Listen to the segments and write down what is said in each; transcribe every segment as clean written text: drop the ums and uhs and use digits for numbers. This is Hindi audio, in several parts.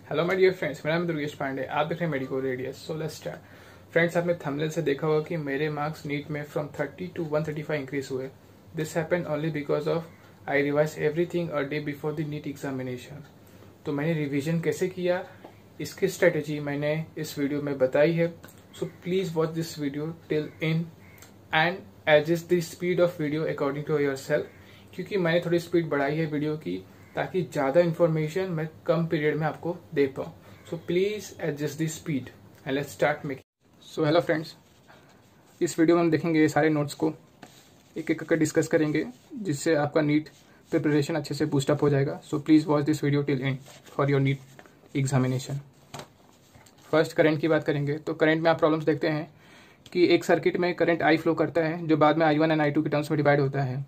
हेलो माय डियर फ्रेंड्स, मेरा नाम दुर्गेश पांडे। आप देख रहे हैं Medico Radius. So let's start. Friends, आपने थंबनेल से देखा होगा कि मेरे मार्क्स नीट में फ्रॉम 30 टू 135 इंक्रीज हुए। This happened only because of I revise everything a day before the NEET examination. तो मैंने रिवीजन कैसे किया, इसकी स्ट्रेटेजी मैंने इस वीडियो में बताई है। So please watch this video till in end adjust the speed of video according to yourself, क्योंकि मैंने थोड़ी स्पीड बढ़ाई है वीडियो की ताकि ज्यादा इन्फॉर्मेशन मैं कम पीरियड में आपको दे पाऊँ। So please adjust the speed and let's start making. So hello friends, इस वीडियो में हम देखेंगे सारे नोट्स को एक एक करके डिस्कस करेंगे, जिससे आपका नीट प्रिपरेशन अच्छे से बूस्टअप हो जाएगा। So please watch this video till end for your NEET examination. First current की बात करेंगे तो करंट में आप प्रॉब्लम्स देखते हैं कि एक सर्किट में करंट आई फ्लो करता है जो बाद में I1 एंड I2 के टर्म्स में डिवाइड होता है।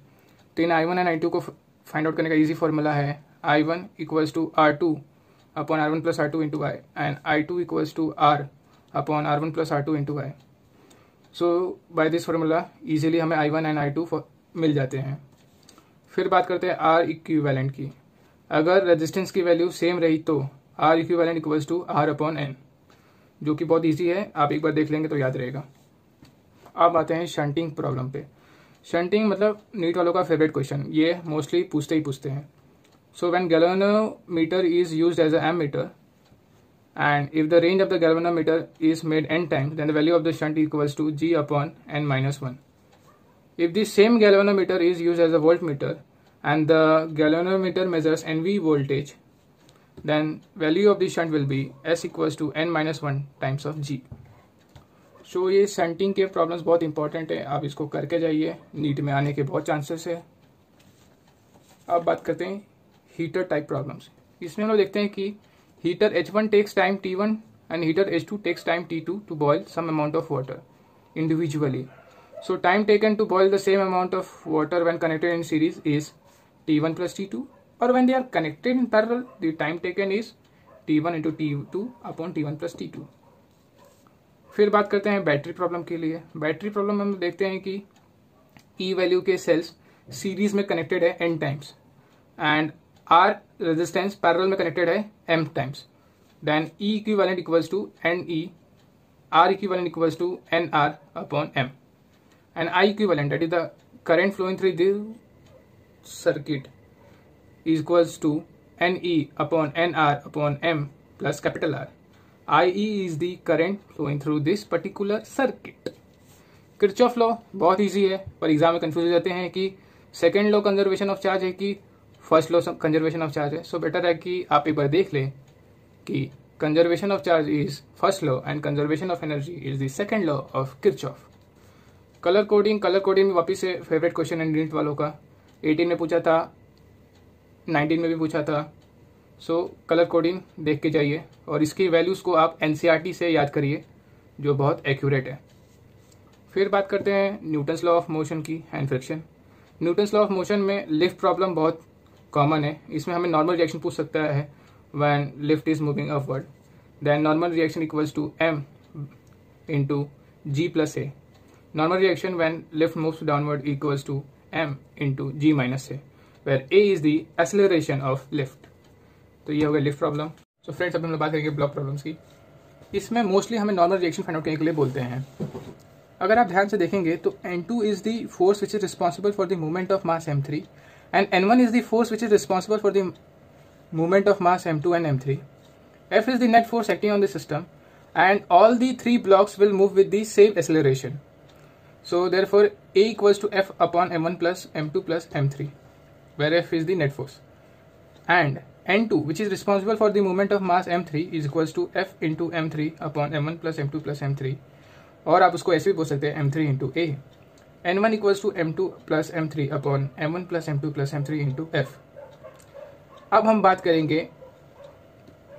तो इन I1 एंड I2 को फाइंड आउट करने का इजी फॉर्मूला है I1 equals to R2 upon R1 plus R2 into I and I2 equals to R upon R1 plus R2 into I. So by this formula easily हमें I1 एंड I2 मिल जाते हैं। फिर बात करते हैं R इक्विवेलेंट की। अगर रेजिस्टेंस की वैल्यू सेम रही तो R equivalent equals to R upon N, जो कि बहुत ईजी है, आप एक बार देख लेंगे तो याद रहेगा। अब आते हैं शंटिंग प्रॉब्लम पे। शंटिंग मतलब नीट वालों का फेवरेट क्वेश्चन, ये मोस्टली पूछते ही पूछते हैं। So when galvanometer is used as a ammeter and if the range of the galvanometer is made n times then the value of the shunt equals to G upon n-1। If the same galvanometer is used as a voltmeter and the galvanometer measures NV voltage then value of the shunt will be S equals to n-1 times of G। सो ये शंटिंग के प्रॉब्लम्स बहुत इंपॉर्टेंट है, आप इसको करके जाइए, नीट में आने के बहुत चांसेस है। अब बात करते हैं हीटर टाइप प्रॉब्लम्स। इसमें हम लोग देखते हैं कि heater H1 takes time T1 and heater H2 takes time T2 to boil some amount of water individually. So time taken to boil the same amount of water when connected in series is T1 plus T2, or when they are connected in parallel the time taken is T1 into T2 upon T1 plus T2। फिर बात करते हैं बैटरी प्रॉब्लम के लिए। बैटरी प्रॉब्लम हम देखते हैं कि E वैल्यू के सेल्स सीरीज में कनेक्टेड है n times and R resistance parallel में कनेक्टेड है m times. Then E equivalent equals to NE, R equivalent equals to NR upon m and I equivalent that is the current flowing through the circuit is equals to NE upon NR upon M plus capital R। IE is the current flowing through this particular circuit। Kirchhoff law बहुत इजी है, पर एग्जाम में कंफ्यूज हो जाते हैं कि second law conservation of charge है कि first law conservation of charge है। सो बेटर है कि आप एक बार देख लें कि conservation of charge is first law and conservation of energy is the second law of Kirchhoff. Colour coding में वापिस से फेवरेट क्वेश्चन है नीट वालों का। 18 में पूछा था, 19 में भी पूछा था। सो कलर कोडिंग देख के जाइए और इसकी वैल्यूज़ को आप NCERT से याद करिए, जो बहुत एक्यूरेट है। फिर बात करते हैं न्यूटन्स लॉ ऑफ मोशन की and friction. Newton's law of motion में लिफ्ट प्रॉब्लम बहुत कॉमन है। इसमें हमें नॉर्मल रिएक्शन पूछ सकता है when lift is moving upward, then normal reaction equals to M into G plus A। Normal reaction when lift moves downward equals to M into G minus A, where A is the acceleration of lift। तो ये हो गया लिफ्ट प्रॉब्लम। सो फ्रेंड्स, अब हम लोग बात करेंगे ब्लॉक प्रॉब्लम्स की। इसमें मोस्टली हमें नॉर्मल रिएक्शन फाइंड आउट करने के लिए बोलते हैं। अगर आप ध्यान से देखेंगे तो N2 is the force which is responsible for the movement of mass M3 and N1 is the force which is responsible for the movement of mass M2 and M3। F is the net force acting on the system and all the three blocks will move with the same acceleration। So therefore A equals to F upon M1 plus M2 plus M3, where F is the net force, and N2 which is responsible for the movement of mass M3 is equals to F into M3 upon M1 plus M2 plus M3, और आप उसको ऐसे भी बोल सकते हैं M3 into A। N1 equals to M2 plus M3 upon M1 plus M2 plus M3 into F। अब हम बात करेंगे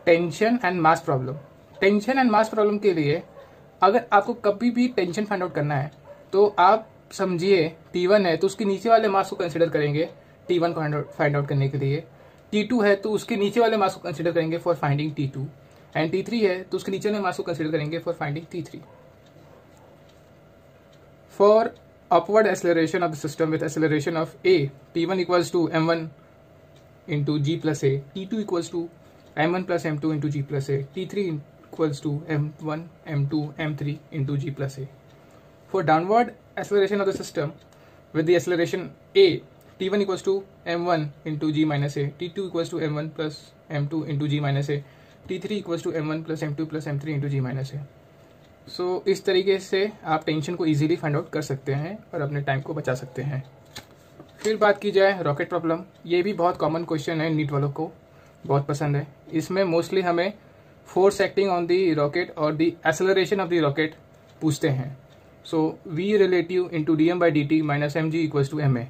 tension and mass problem. Tension and mass problem के लिए अगर आपको कभी भी टेंशन फाइंड आउट करना है तो आप समझिए T1 है तो उसके नीचे वाले मास को कंसिडर करेंगे T1 को फाइंड आउट करने के लिए। T2 है तो उसके नीचे वाले मास को कंसिडर करेंगे for finding T2 and T3 है तो उसके नीचे वाले मास को कंसिडर करेंगे for finding T3। For upward acceleration of the system with acceleration of A, T1 equals to M1 into G plus A, T2 equals to m1 plus m2 into g plus a. T3 equals to m1, m2, m3 into g plus a. For downward acceleration of the system with the acceleration a, t1 equals to m1 into g minus a, t2 equals to m1 plus m2 into g minus a, t3 equals to m1 plus m2 plus m3 into g minus a. So इस तरीके से आप टेंशन को इजीली फाइंड आउट कर सकते हैं और अपने टाइम को बचा सकते हैं. फिर बात की जाए रॉकेट प्रॉब्लम. ये भी बहुत कॉमन क्वेश्चन है, नीट वालों को बहुत पसंद है. इसमें मोस्टली हमें force acting on the rocket और दी एक्सेलरेशन ऑफ द रॉकेट पूछते हैं. सो v relative into dm by dt minus mg equals to ma,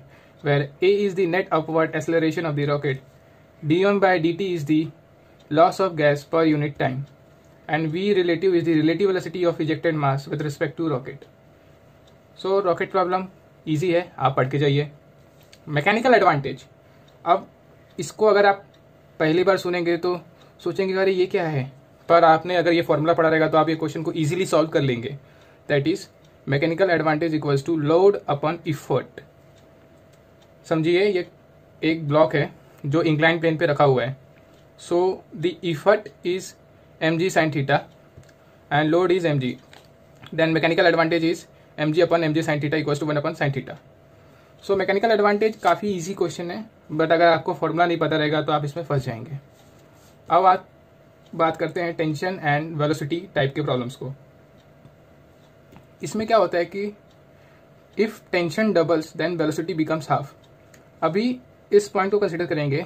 where a is the net upward acceleration of the rocket, dm by dt is the loss of gas per unit time, and v relative is the relative velocity of ejected mass with respect to rocket. So rocket problem easy है, आप पढ़ के जाइए. Mechanical advantage. अब इसको अगर आप पहली बार सुनेंगे तो सोचेंगे अरे ये क्या है, पर आपने अगर ये फॉर्मूला पढ़ा रहेगा तो आप ये क्वेश्चन को इजीली सॉल्व कर लेंगे. That is mechanical advantage equals to load upon effort. समझिए ये एक ब्लॉक है जो इंक्लाइन प्लेन पे रखा हुआ है. So the effort is mg sin theta and load is mg. Then mechanical advantage is mg upon mg sin theta equals to 1 upon sin theta. So mechanical advantage काफ़ी इजी क्वेश्चन है, बट अगर आपको फॉर्मूला नहीं पता रहेगा तो आप इसमें फंस जाएंगे. अब आप बात करते हैं टेंशन एंड वेलोसिटी टाइप के प्रॉब्लम्स को. इसमें क्या होता है कि if tension doubles then velocity becomes half. अभी इस पॉइंट को कंसिडर करेंगे.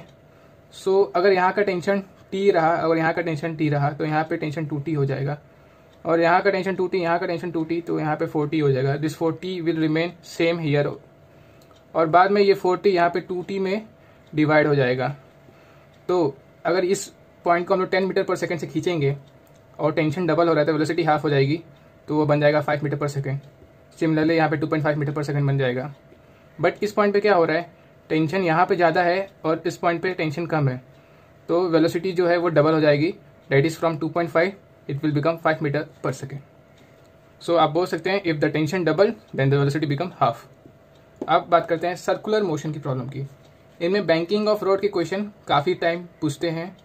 सो अगर यहाँ का टेंशन टी रहा और यहाँ का टेंशन टी रहा तो यहाँ पे टेंशन 2t हो जाएगा, और यहाँ का टेंशन 2t, यहाँ का टेंशन 2t, तो यहाँ पे 4t हो जाएगा. This 4t will remain same here, और बाद में ये 4t यहाँ पे 2t में डिवाइड हो जाएगा. तो अगर इस पॉइंट को हम लोग 10 मीटर पर सेकेंड से खींचेंगे और टेंशन डबल हो रहा है तो वेलोसिटी हाफ हो जाएगी, तो वो बन जाएगा 5 मीटर पर सेकेंड. सिमिलरली यहाँ पे 2.5 मीटर पर सेकेंड बन जाएगा. बट इस पॉइंट पे क्या हो रहा है, टेंशन यहाँ पे ज़्यादा है और इस पॉइंट पे टेंशन कम है, तो वेलोसिटी जो है वो डबल हो जाएगी. That is from 2.5 it will become 5 metre per second. So आप बोल सकते हैं if the tension double then the velocity become half. अब बात करते हैं सर्कुलर मोशन की प्रॉब्लम की. इनमें बैंकिंग ऑफ रोड के क्वेश्चन काफ़ी टाइम पूछते हैं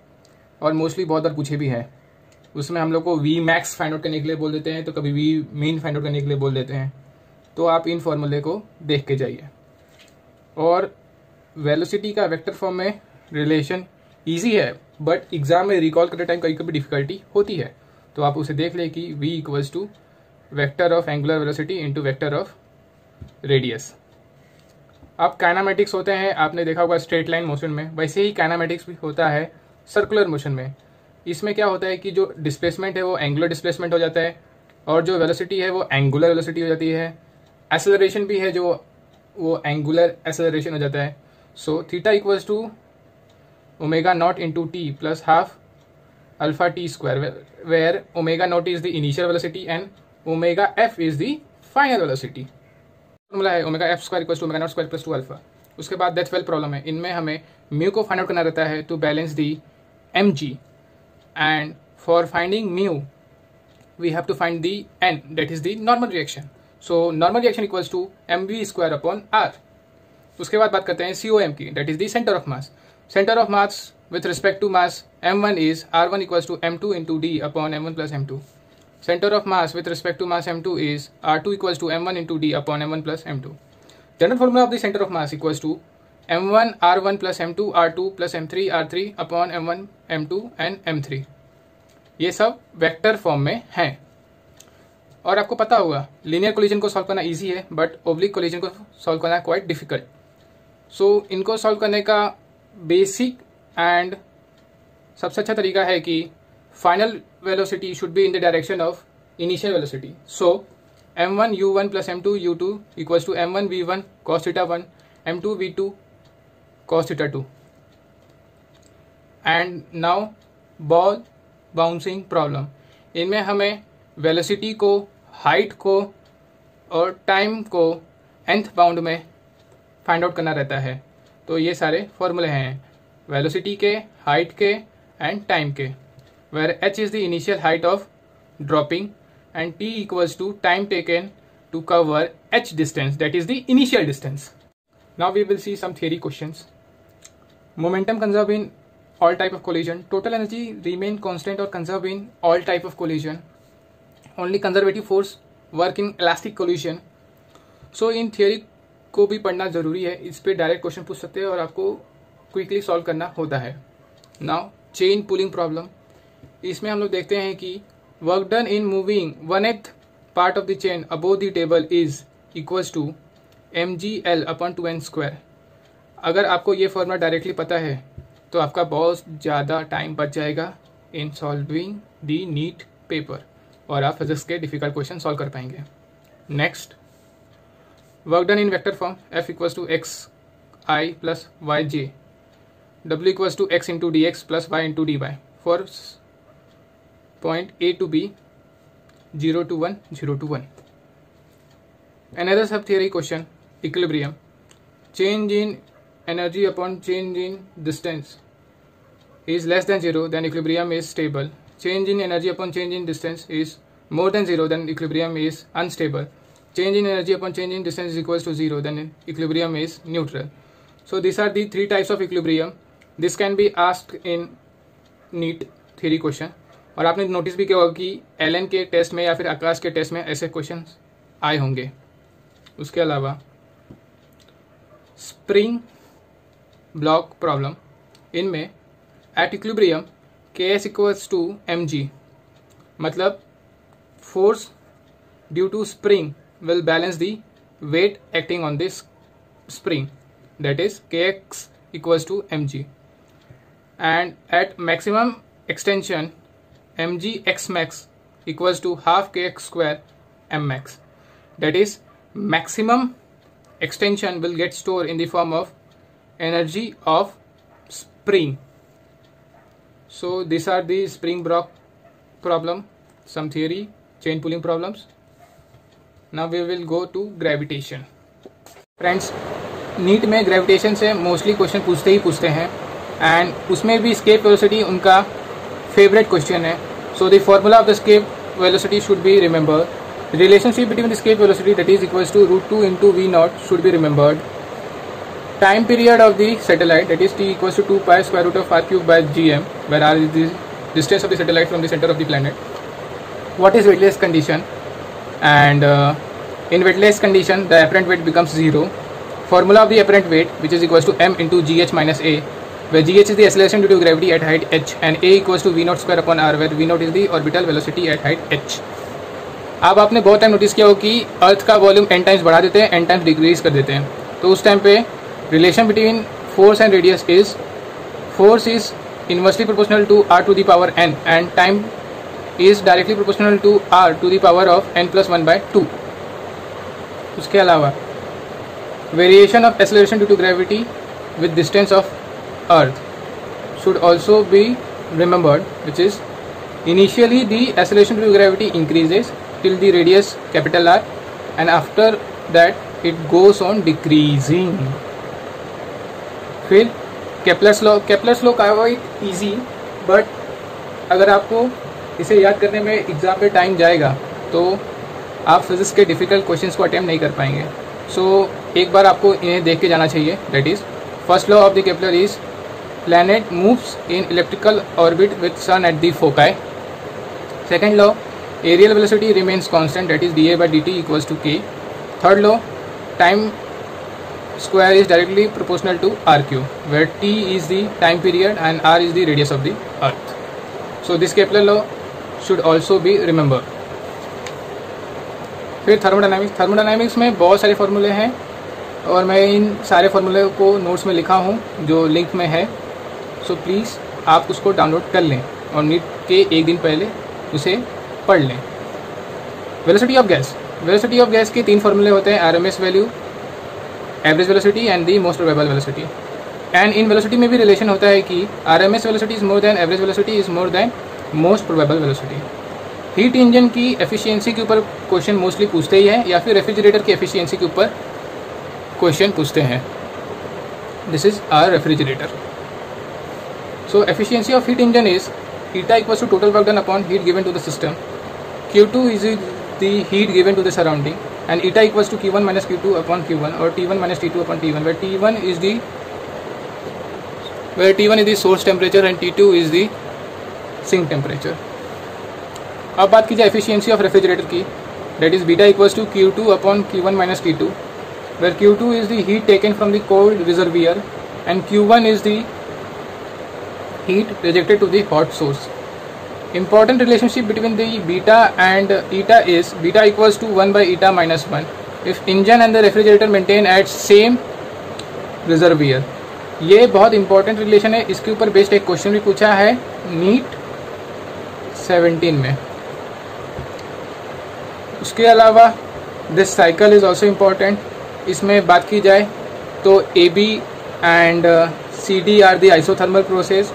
और मोस्टली बहुत बार पूछे भी हैं. उसमें हम लोग को वी मैक्स फाइंड आउट करने के लिए बोल देते हैं, तो कभी वी मीन फाइंड आउट करने के लिए बोल देते हैं. तो आप इन फॉर्मूले को देख के जाइए. और वेलोसिटी का वेक्टर फॉर्म में रिलेशन ईजी है, बट एग्जाम में रिकॉल करते टाइम कभी कभी डिफिकल्टी होती है, तो आप उसे देख लें कि v equals to vector of angular velocity into vector of radius. अब काइनामेटिक्स होते हैं, आपने देखा होगा स्ट्रेट लाइन मोशन में, वैसे ही काइनामेटिक्स भी होता है सर्कुलर मोशन में. इसमें क्या होता है कि जो डिस्प्लेसमेंट है वो एंगुलर डिस्प्लेसमेंट हो जाता है, और जो वेलोसिटी है वो एंगुलर वेलोसिटी हो जाती है. एक्सेलरेशन भी है जो वो एंगुलर एक्सेलरेशन हो जाता है. So theta equals to omega naught into T plus half alpha T square, where omega naught is the initial velocity and omega F is the final velocity. Formula है omega F square equals to omega naught square plus 2 alpha. उसके बाद डेथ वेल प्रॉब्लम है. इनमें हमें म्यू को फाइंड आउट करना रहता है to balance the M G, and for finding mu we have to find the N, that is the normal reaction. So normal reaction equals to M V square upon R. उसके बाद बात करते हैं सी ओ एम की, that is the centre of mass. Centre of mass with respect to mass m1 is r1 equals to m2 into d upon m1 plus m2. Center of mass with respect to mass m2 is r2 equals to m1 into d upon m1 plus m2. General formula of the center of mass equals to m1 r1 plus m2 r2 plus m3 r3 upon m1 m2 and m3. ये सब वेक्टर फॉर्म में हैं. और आपको पता होगा लीनियर कोलिजन को सॉल्व करना इजी है, बट ओब्लिक कोलिजन को सॉल्व करना क्वाइट डिफिकल्ट. सो इनको सॉल्व करने का बेसिक एंड सबसे अच्छा तरीका है कि final velocity should be in the direction of initial velocity. So m1 u1 plus m2 u2 equals to m1 v1 cos theta 1 m2 v2 cos theta 2. And now ball bouncing problem. इनमें हमें वेलोसिटी को, हाइट को और टाइम को nth बाउंड में फाइंड आउट करना रहता है. तो ये सारे फॉर्मूले हैं वेलोसिटी के, हाइट के एंड टाइम के, where h is the initial height of dropping and t equals to time taken to cover h distance, that is the initial distance. Now we will see some theory questions. Momentum conserved in all type of collision. Total energy remain constant or conserve in all type of collision. Only conservative force work in elastic collision. So in theory को भी पढ़ना जरूरी है, इस पे डायरेक्ट क्वेश्चन पूछ सकते हैं और आपको क्विकली सॉल्व करना होता है. नाउ चेन पुलिंग प्रॉब्लम, इसमें हम लोग देखते हैं कि work done in moving 1/8 part of the chain above the table is equals to mgl/2n². अगर आपको ये फॉर्मूला डायरेक्टली पता है तो आपका बहुत ज़्यादा टाइम बच जाएगा in solving the NEET paper और आप फिजिक्स के डिफिकल्ट क्वेश्चन सॉल्व कर पाएंगे. Next, work done in vector form f equals to X I plus Y J, w equals to x into D X plus Y into D Y for point A to B 0 to 1 0 to 1. Another sub theory question, equilibrium. Change in energy upon change in distance is less than 0, then equilibrium is stable. Change in energy upon change in distance is more than 0, then equilibrium is unstable. Change in energy upon change in distance is equals to 0, then equilibrium is neutral. So these are the three types of equilibrium. This can be asked in NEET theory question. और आपने नोटिस भी किया होगा कि एलन के टेस्ट में या फिर आकाश के टेस्ट में ऐसे क्वेश्चन आए होंगे. उसके अलावा स्प्रिंग ब्लॉक प्रॉब्लम, इनमें at equilibrium Ks equals to mg, मतलब force due to spring will balance the weight acting on this spring, that is Kx equals to mg, and at maximum extension mg x max equals to half kx square m max, that is maximum extension will get stored in the form of energy of spring. So these are the spring block problem, some theory, chain pulling problems. Now we will go to gravitation. Friends, नीट में ग्रेविटेशन से मोस्टली क्वेश्चन पूछते ही पूछते हैं एंड उसमें भी escape velocity उनका फेवरेट क्वेश्चन है. So the formula of the escape velocity should be remembered. The relationship between the escape velocity, that is equals to √2 into v0, should be remembered. Time period of the satellite, that is t equals to 2 pi square root of r cube by gm, where r is the distance of the satellite from the center of the planet. What is weightless condition? And in weightless condition the apparent weight becomes 0. Formula of the apparent weight, which is equals to m into gh minus a, where gh is the acceleration due to gravity at height h and a equals to v0 square upon r, where v0 is the orbital velocity at height h. अब आपने बहुत टाइम नोटिस किया हो कि अर्थ का वॉल्यूम n टाइम्स बढ़ा देते हैं, n टाइम्स डिक्रीज कर देते हैं. तो उस टाइम पे relation between force and radius is force is inversely proportional to r to the power n and time is directly proportional to r to the power of n plus 1 by 2. उसके अलावा variation of acceleration due to gravity with distance of earth should also be remembered, which is initially the acceleration due to gravity increases till the radius capital R and after that it goes on decreasing. फिर Kepler's law quite easy, but अगर आपको इसे याद करने में एग्जाम पे टाइम जाएगा तो आप फिजिक्स के डिफिकल्ट क्वेश्चंस को अटेम्प्ट नहीं कर पाएंगे. सो एक बार आपको इन्हें देख के जाना चाहिए. That is first law of the Kepler is planet moves in electrical orbit with sun at the foci. Second law, areal velocity remains constant, that is dA by dt equals to k. Third law, time square is directly proportional to r cube, where t is the time period and r is the radius of the earth. So this Kepler law should also be remembered. फिर थर्मोडायनामिक्स में बहुत सारे फॉर्मूले हैं और मैं इन सारे फॉर्मूले को नोट्स में लिखा हूँ जो लिंक में है. सो प्लीज़ आप उसको डाउनलोड कर लें और नीट के एक दिन पहले उसे पढ़ लें. वेलोसिटी ऑफ गैस के 3 फॉर्मूले होते हैं, RMS value, average velocity and the most probable velocity. And in velocity में भी रिलेशन होता है कि RMS velocity is more than average velocity is more than most probable velocity. Heat engine की एफिशिएंसी के ऊपर क्वेश्चन मोस्टली पूछते ही हैं या फिर रेफ्रिजरेटर की एफिशिएंसी के ऊपर क्वेश्चन पूछते हैं. This is our refrigerator. So efficiency of heat engine is eta equals to total work done upon heat given to the system. Q2 is the heat given to the surrounding and eta equals to Q1 minus Q2 upon Q1 or T1 minus T2 upon T1, where T1 is the where T1 is the source temperature and T2 is the sink temperature. अब बात की जाए efficiency of refrigerator की, that is beta equals to Q2 upon Q1 minus T2, where Q2 is the heat taken from the cold reservoir and Q1 is the heat rejected to the hot source. Important relationship between the beta and eta is beta equals to 1 by eta minus 1 if engine and the refrigerator maintain at same reservoir. ये बहुत इंपॉर्टेंट रिलेशन है, इसके ऊपर बेस्ड एक क्वेश्चन भी पूछा है नीट 17 में. उसके अलावा this cycle is also important. इसमें बात की जाए तो AB and CD are the isothermal process,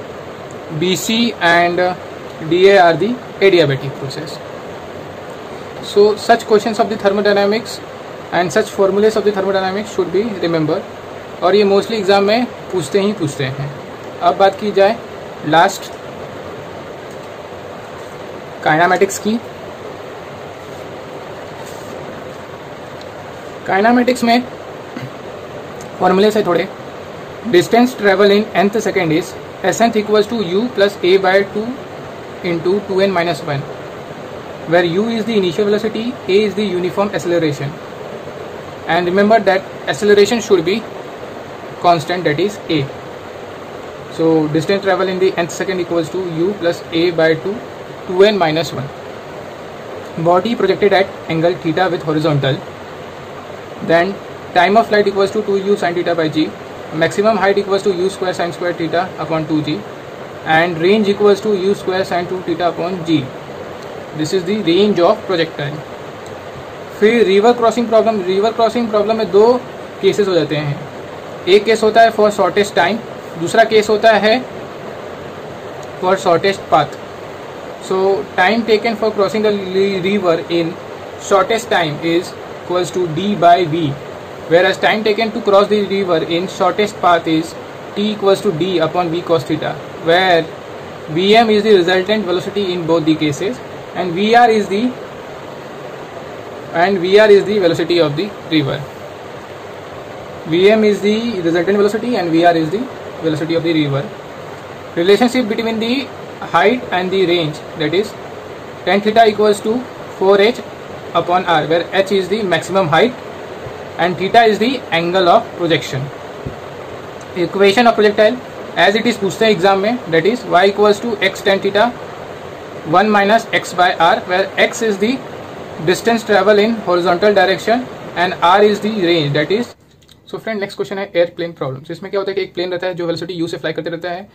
BC and DA are the adiabatic process. So such questions of the thermodynamics and such formulas of the thermodynamics should be remembered, और ये मोस्टली एग्जाम में पूछते हैं. अब बात की जाए लास्ट काइनामेटिक्स की. काइनामेटिक्स में फॉर्मूले से थोड़े. Distance travel in nth second is Snth equals to u plus a by 2 into 2n minus 1, where u is the initial velocity, a is the uniform acceleration, and remember that acceleration should be constant, that is a. So distance travel in the nth second equals to u plus a by 2 2n minus 1. Body projected at angle theta with horizontal, then time of flight equals to 2u sin theta by g, maximum height equals to u square sin square theta upon 2g, and range equals to u square sin 2 theta upon g. This is the range of projectile. फिर रिवर क्रॉसिंग प्रॉब्लम में दो केसेस हो जाते हैं. एक केस होता है फॉर शॉर्टेस्ट टाइम, दूसरा केस होता है for shortest path. So time taken for crossing the river in shortest time is equals to d by v, whereas time taken to cross the river in shortest path is t equals to d upon v cos theta, where Vm is the resultant velocity in both the cases and Vr is the velocity of the river. Vm is the resultant velocity and Vr is the velocity of the river. Relationship between the height and the range, that is tan theta equals to 4h upon r, where h is the maximum height and theta is the angle of projection. Equation of projectile as it is पूछते हैं एग्जाम में, that is y equals to x tan theta 1 minus x by r, where x is the distance travel in horizontal direction and r is the range, that is. So friend, next question है एयरप्लेन प्रॉब्लम. इसमें क्या होता है कि एक प्लेन रहता है जो वेलोसिटी u से फ्लाई करते रहता है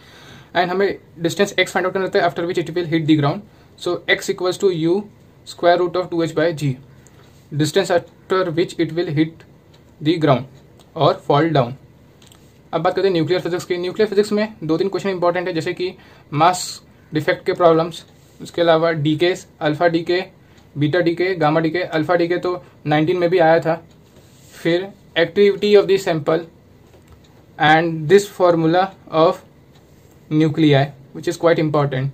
एंड हमें डिस्टेंस x फाइंड आउट करना रहता है after which it will hit the ground. So x equals to u square root of 2h by g, distance after which it will hit the ground और फॉल डाउन. अब बात करते हैं न्यूक्लियर फिजिक्स की. न्यूक्लियर फिजिक्स में 2-3 क्वेश्चन इंपॉर्टेंट है, जैसे कि मास डिफेक्ट के प्रॉब्लम्स, उसके अलावा decay, alpha decay, beta decay, gamma decay. Alpha decay तो 19 में भी आया था. फिर activity of the sample and this formula of nuclei which is quite important,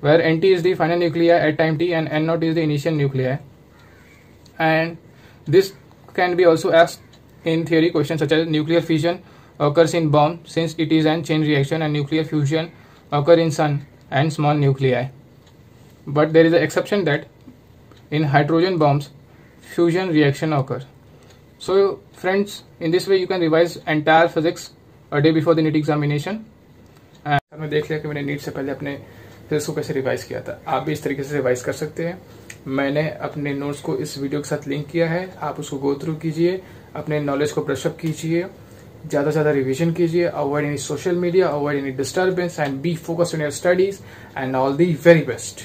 where NT is the final nuclei at time t and N0 is the initial nuclei. And this can be also asked in theory questions such as nuclear fission occurs in bomb since it is an chain reaction, and nuclear fusion occur in sun and small nuclei. But there is an exception that in hydrogen bombs fusion reaction occur. So friends, in this way you can revise entire physics a day before the NEET examination. And मैं देख लिया कि मैंने नीट से पहले अपने फिजिक्स को कैसे रिवाइज किया था. आप भी इस तरीके से रिवाइज कर सकते हैं. मैंने अपने नोट्स को इस वीडियो के साथ लिंक किया है, आप उसको गो थ्रू कीजिए, अपने नॉलेज को ब्रशअप कीजिए, ज़्यादा से ज़्यादा रिविजन कीजिए, avoid any social media, avoid any disturbance and be focused on your studies and all the very best.